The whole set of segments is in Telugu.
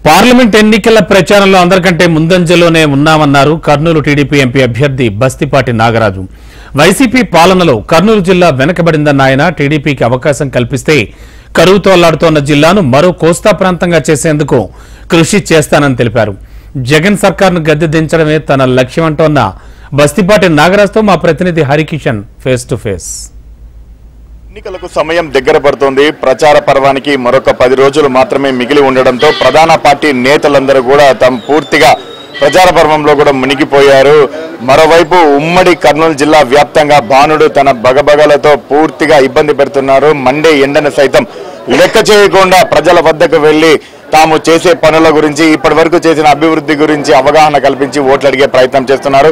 పార్లమెంట్ ఎన్నికల ప్రచారంలో అందరికంటే ముందంజలోనే ఉన్నామన్నారు కర్నూలు టీడీపీ ఎంపీ అభ్యర్థి బస్తిపాటి నాగరాజు. వైసీపీ పాలనలో కర్నూలు జిల్లా వెనకబడిందన్న ఆయన టీడీపీకి అవకాశం కల్పిస్తే కరువుతో అల్లాడుతోన్న జిల్లాను మరో కోస్తా ప్రాంతంగా చేసేందుకు కృషి చేస్తానని తెలిపారు. జగన్ సర్కార్ను గద్దె దించడమే తన లక్ష్యమంటోన్న బస్తిపాటి నాగరాజుతో మా ప్రతినిధి హరికిషన్ ఫేస్ టు ఫేస్. ఎన్నికలకు సమయం దగ్గర పడుతోంది. ప్రచార పర్వానికి మరొక 10 రోజులు మాత్రమే మిగిలి ఉండడంతో ప్రధాన పార్టీ నేతలందరూ కూడా తమ పూర్తిగా ప్రచార పర్వంలో కూడా మునిగిపోయారు. మరోవైపు ఉమ్మడి కర్నూలు జిల్లా వ్యాప్తంగా భానుడు తన బగబగలతో పూర్తిగా ఇబ్బంది పెడుతున్నారు. మండే ఎండను సైతం లెక్క చేయకుండా ప్రజల వద్దకు వెళ్లి తాము చేసే పనుల గురించి, ఇప్పటి వరకు చేసిన అభివృద్ధి గురించి అవగాహన కల్పించి ఓట్లు అడిగే ప్రయత్నం చేస్తున్నారు.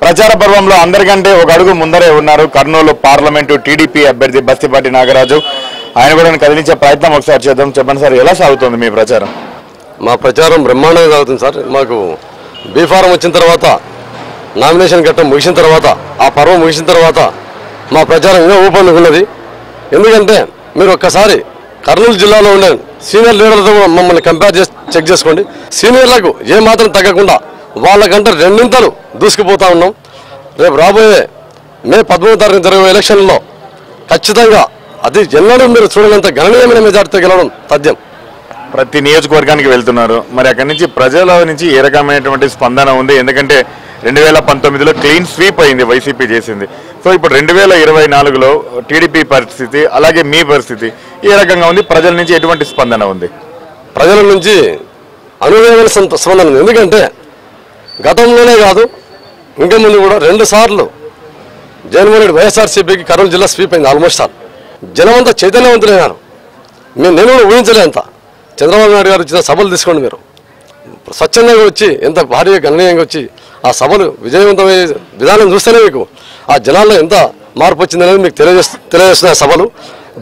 ప్రచార పర్వంలో అందరికంటే ఒక అడుగు ముందరే ఉన్నారు కర్నూలు పార్లమెంటు టీడీపీ అభ్యర్థి బస్తిపాటి నాగరాజు. ఆయన కూడా కదిలించే ప్రయత్నం ఒకసారి చేద్దాం. చెప్పండి సార్, ఎలా సాగుతుంది మీ ప్రచారం? మా ప్రచారం బ్రహ్మాండంగా సాగుతుంది సార్. మాకు బీఫారం వచ్చిన తర్వాత, నామినేషన్ ఘట్టం ముగిసిన తర్వాత, ఆ పర్వం ముగిసిన తర్వాత మా ప్రచారం ఇంకా ఊపందుకున్నది. ఎందుకంటే మీరు ఒక్కసారి కర్నూలు జిల్లాలో ఉండే సీనియర్ లీడర్లతో మమ్మల్ని కంపేర్ చేసి చెక్ చేసుకోండి. సీనియర్లకు ఏమాత్రం తగ్గకుండా వాళ్ళకంటే రెండింతలు దూసుకుపోతా ఉన్నాం. రేపు రాబోయే మే 13వ తారీఖు జరిగే ఎలక్షన్లో ఖచ్చితంగా అది ఎన్నడూ మీరు చూడనంత గణనీయమైన మెజార్టీతో గెలవడం తథ్యం. ప్రతి నియోజకవర్గానికి వెళ్తున్నారు, మరి అక్కడి నుంచి ప్రజల నుంచి ఏ రకమైనటువంటి స్పందన ఉంది? ఎందుకంటే 2019లో క్లీన్ స్వీప్ అయింది, వైసీపీ చేసింది. సో ఇప్పుడు 2024లో టీడీపీ పరిస్థితి, అలాగే మీ పరిస్థితి ఏ రకంగా ఉంది? ప్రజల నుంచి ఎటువంటి స్పందన ఉంది? ప్రజల నుంచి అనుభవమైన స్పందన ఉంది. ఎందుకంటే గతంలోనే కాదు, ఇంకా ముందు కూడా 2 సార్లు జగన్మోహన్ రెడ్డి వైఎస్ఆర్సీపీకి కర్నూలు జిల్లా స్వీప్ అయింది. ఆల్మోస్ట్ ఆల్ జనమంతా చైతన్యవంతులైనారు. నేను కూడా ఊహించలేంత. చంద్రబాబు నాయుడు గారు ఇచ్చిన సభలు తీసుకోండి, మీరు స్వచ్ఛందంగా వచ్చి ఎంత భారీగా గణనీయంగా వచ్చి ఆ సభలు విజయవంతమయ్యే విధానం చూస్తేనే మీకు ఆ జనాల్లో ఎంత మార్పు వచ్చిందనేది మీకు తెలియజేస్తున్న సభలు.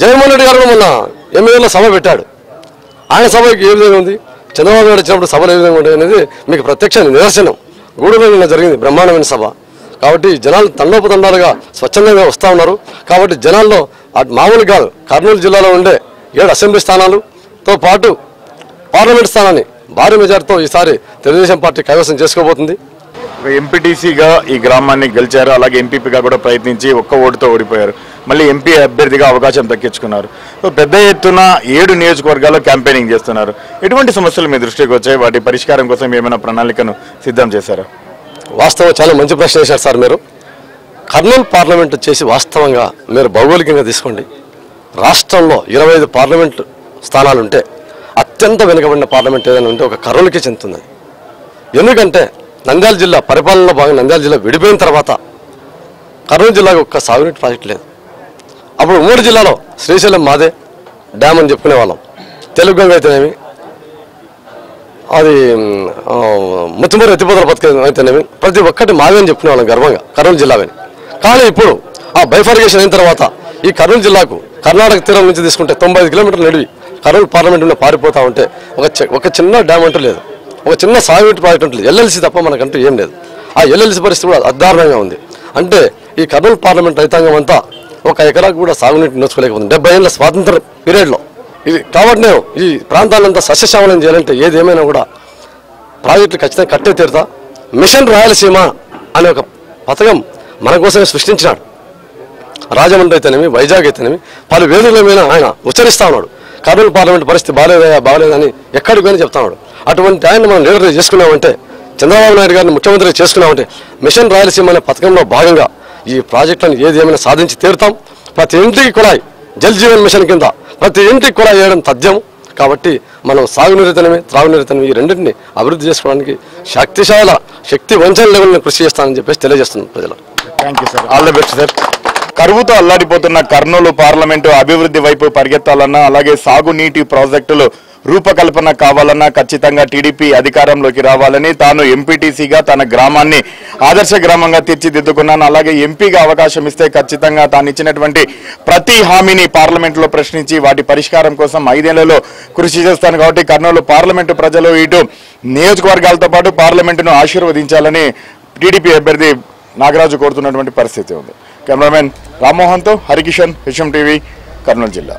జగన్మోహన్ రెడ్డి గారు మొన్న ఎమ్మెల్యేలో సభ పెట్టాడు. ఆయన సభకి ఏ విధంగా ఉంది, చంద్రబాబు నాయుడు వచ్చినప్పుడు సభలు ఏ విధంగా ఉంటాయి అనేది మీకు ప్రత్యక్ష నిదర్శనం. గూడూరులో నిన్న జరిగింది బ్రహ్మాండమైన సభ. కాబట్టి జనాలు తండోపతండాలుగా స్వచ్ఛందంగా వస్తూ ఉన్నారు. కాబట్టి జనాల్లో మామూలు కాదు, కర్నూలు జిల్లాలో ఉండే 7 అసెంబ్లీ స్థానాలతో పాటు పార్లమెంట్ స్థానాన్ని భారీ మెజార్టీతో ఈసారి తెలుగుదేశం పార్టీ కైవసం చేసుకోబోతుంది. ఎంపీటీసీగా ఈ గ్రామాన్ని గెలిచారు, అలాగే ఎంపీపీగా కూడా ప్రయత్నించి ఒక్క ఓటుతో ఓడిపోయారు. మళ్ళీ ఎంపీ అభ్యర్థిగా అవకాశం దక్కించుకున్నారు. సో పెద్ద ఎత్తున 7 నియోజకవర్గాల్లో క్యాంపెయినింగ్ చేస్తున్నారు. ఎటువంటి సమస్యలు మీ దృష్టికి వచ్చాయి? వాటి పరిష్కారం కోసం ఏమైనా ప్రణాళికను సిద్ధం చేశారా? వాస్తవం చాలా మంచి ప్రశ్న వేశారు సార్. మీరు కర్నూలు పార్లమెంటు చేసి వాస్తవంగా మీరు భౌగోళికంగా తీసుకోండి. రాష్ట్రంలో 25 పార్లమెంటు స్థానాలుంటే అత్యంత వెనుకబడిన పార్లమెంట్ ఏదైనా ఉంటే ఒక కర్నూలుకే చెందుతుంది. ఎందుకంటే నంద్యాల జిల్లా పరిపాలనలో భాగంగా నంద్యాల జిల్లా విడిపోయిన తర్వాత కర్నూలు జిల్లాకు ఒక్క సాగునీటి ప్రాజెక్టు లేదు. అప్పుడు ఉమ్మడి జిల్లాలో శ్రీశైలం మాదే డ్యామ్ అని చెప్పుకునే వాళ్ళం. తెలుగుగంగ అయితేనేమి, అది ముత్తుమూరు ఎత్తిపోతల పథకం అయితేనేమి, ప్రతి ఒక్కటి మాదే అని చెప్పుకునే వాళ్ళం గర్వంగా కర్నూలు జిల్లావని. కానీ ఇప్పుడు ఆ బైఫర్గేషన్ అయిన తర్వాత ఈ కర్నూలు జిల్లాకు కర్ణాటక తీరం నుంచి తీసుకుంటే 95 కిలోమీటర్లు నడివి కర్నూలు పార్లమెంట్ మీద పారిపోతా ఉంటే ఒక చిన్న డ్యామ్ అంటూ లేదు, ఒక చిన్న సాగునీటి ప్రాజెక్ట్ అంటూ లేదు. ఎల్ఎల్సీ తప్ప మనకంటూ ఏం లేదు. ఆ ఎల్ఎల్సీ పరిస్థితి కూడా అద్దారుణంగా ఉంది. అంటే ఈ కర్నూలు పార్లమెంట్ రైతాంగం అంతా 1 ఎకరాకు కూడా సాగునీటి నోచుకోలేకపోతుంది 70 ఏళ్ళ స్వాతంత్ర పీరియడ్లో. ఇది కాబట్టి నేను ఈ ప్రాంతాలంతా సస్యశ్యామలం చేయాలంటే ఏది ఏమైనా కూడా ప్రాజెక్టులు ఖచ్చితంగా కట్టే తీరుతా. మిషన్ రాయలసీమ అనే ఒక పథకం మన కోసమే సృష్టించినాడు. రాజమండ్రి అయితేనేమి, వైజాగ్ అయితేనేమి పలు వేదికల మీద ఆయన ఉచ్చరిస్తా ఉన్నాడు. కర్నూలు పార్లమెంట్ పరిస్థితి బాగాలేదని ఎక్కడికి పోయినా చెప్తా ఉన్నాడు. అటువంటి ఆయన మనం లీడర్ చేసుకున్నామంటే, చంద్రబాబు నాయుడు గారిని ముఖ్యమంత్రి చేసుకున్నామంటే మిషన్ రాయలసీమ అనే పథకంలో భాగంగా ఈ ప్రాజెక్టులను ఏది ఏమైనా సాధించి తీరుతాం. ప్రతి ఇంటికి కుళాయి, జల్ జీవన్ మిషన్ కింద ప్రతి ఇంటికి కుళాయి వేయడం తథ్యం. కాబట్టి మనం సాగునీరితనమే, త్రాగునీరితనమే ఈ రెండింటిని అభివృద్ధి చేసుకోవడానికి శక్తి వంచన లెవెల్ని కృషి చేస్తానని చెప్పేసి తెలియజేస్తున్నాం ప్రజలు. Thank you sir, all the best sir. కరువుతో అల్లాడిపోతున్న కర్నూలు పార్లమెంటు అభివృద్ధి వైపు పరిగెత్తాలన్నా, అలాగే సాగునీటి ప్రాజెక్టులు రూపకల్పన కావాలన్నా ఖచ్చితంగా టీడీపీ అధికారంలోకి రావాలని, తాను ఎంపీటీసీగా తన గ్రామాన్ని ఆదర్శ గ్రామంగా తీర్చిదిద్దుకున్నాను, అలాగే ఎంపీగా అవకాశం ఇస్తే ఖచ్చితంగా తాను ఇచ్చినటువంటి ప్రతి హామీని పార్లమెంట్లో ప్రశ్నించి వాటి పరిష్కారం కోసం 5 ఏళ్లలో కృషి చేస్తాను. కాబట్టి కర్నూలు పార్లమెంటు ప్రజలు ఇటు నియోజకవర్గాలతో పాటు పార్లమెంటును ఆశీర్వదించాలని టీడీపీ అభ్యర్థి నాగరాజు కోరుతున్నటువంటి పరిస్థితి ఉంది. కెమెరామెన్ రామ్మోహన్తో హరికిషన్, హెచ్ఎం టీవీ, కర్నూలు జిల్లా.